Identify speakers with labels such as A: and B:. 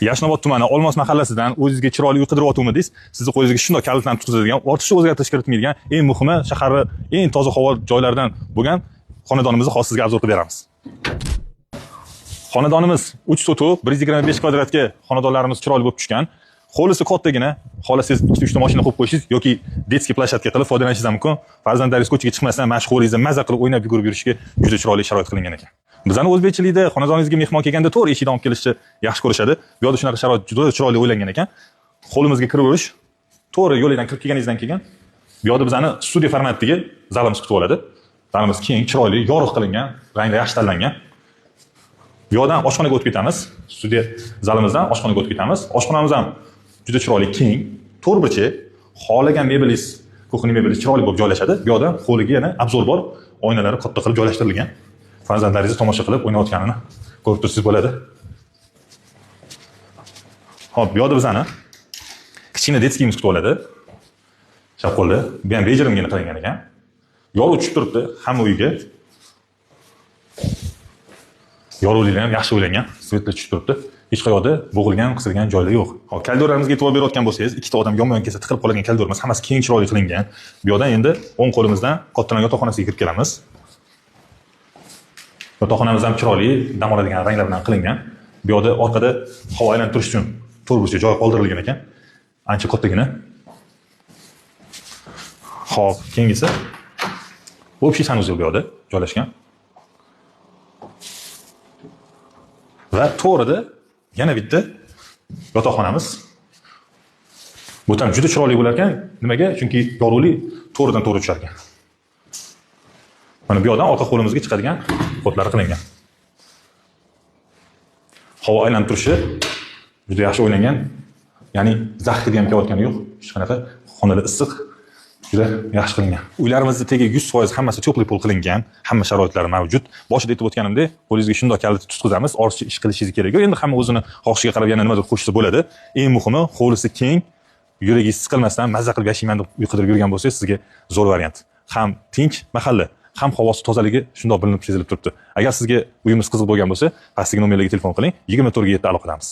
A: Yashnobod tumani Olmos mahallasidan o'zingizga chiroyli uy qidiryaptimi deysiz, sizni qo'lingizga shunday kalitlarni tutqizadigan, ortiqcha o'zgartirish kiritmaydigan, eng muhimi shaharni eng toza havo joylaridan bo'lgan xonadonimizni hozir sizga obzor qilib beramiz. Xonadonimiz 3 sotuq, 125 kvadratga xonadonlarimiz chiroyli bo'lib tushgan. Hovlisi kattagina, xohlasangiz 2-3 ta mashina qo'yib qo'yishingiz yoki detskiy plashatka qilib foydalanishingiz mumkin. Farzandlaringiz ko'chaga chiqmasdan mashg'ulingizda maza qilib o'ynab yugurib yurishga juda chiroyli sharoit qilingan ekan. Bizning o'zbekchilikda xonadoningizga mehmon kelganda to'g'ri eshikdan olib kelishni yaxshi ko'rishadi. Bu yerda shunaqa sharoit juda chiroyli o'ylangan ekan. Hovlimizga kirib o'rish, to'g'ri yo'ldan kirib kelganingizdan keyin bu yerda bizning studiya formatidagi zalimiz kutib oladi. Zalimiz keng, chiroyli, yorug' qilingan, ranglar yaxshi tanlangan. Bu yerdan oshxonaga o'tib ketamiz. Studiya zalimizdan oshxonaga o'tib ketamiz. Oshxonamiz ham juda chiroyli, keng, to'rt burchak, xohlagan mebelingiz, kuxni mebelingiz chiroyli bo'lib joylashadi. Bu yerda hovliga yana obzor bor, oynalari katta qilib joylashtirilgan. Farzandlaringiz tomosha qilib o'ynayotganini ko'rib tursangiz bo'ladi. Xo'p, bu yerda bizani kichkina detskiyimiz kutib oladi. Chap qo'lda, bu ham bejirimgina qilingan ekan. Yorug' tushib turibdi hamma uyga. Yorug'liklar ham yaxshi o'ylangan, svetlar tushib turibdi. Hech qayerda bo'g'ilgan, qisilgan joylar yo'q. Hop, koridorlarimizga e'tibor berayotgan bo'lsangiz, ikkita odam yonma-yon kelsa tiqilib qoladigan koridorimiz hammasi keng chiroyli qilingan. Bu yerdan endi o'ng qo'limizdan kattalar yotoqxonasiga kirib kelamiz. Yotoqxonamiz ham chiroyli, dam oladigan ranglar bilan qilingan. Bu yerda orqada havo aylantirish uchun to'rt burchak joy qoldirilgan ekan. Ancha kattagina. Hop, kengisi общий sanuzel bu yerda joylashgan. Va to'g'rida yana bitta yotoqxonamiz. Bu ham juda chiroyli bo'lar ekan. Nimaga? Chunki yorug'lik to'g'ridan to'g'ri tushar ekan. Mana bu yerdan orqa qo'limizga chiqadigan qotlar qilingan. Havo aylantirishi juda yaxshi o'ylangan. Ya'ni zaxirga ham kelayotgani yo'q. Hech qanaqa xonada issiq juda yaxshi qilingan. Uylarimizda tegi 100% hammasi teplый pol qilingan, hamma sharoitlari mavjud. Boshida aytib o'tganimdek, qo'lingizga shunday kalit tutqizamiz, ortiqcha ish qilishingiz kerak yo'q. Endi hamma o'zini xohishiga qarab yana nimadir qo'shsa bo'ladi. Eng muhimi, hovlisi keng, yuragingiz siqilmasdan maza qilib yashayman deb uy qidirib yurgan bo'lsangiz, sizga zo'r variant. Ham tinch mahalla, ham havosi tozaligi shunday bilinib sezilib turibdi. Agar sizga uyimiz qiziq bo'lgan bo'lsa, pastdagi nomerlarga telefon qiling, 24 ga 7 aloqadamiz.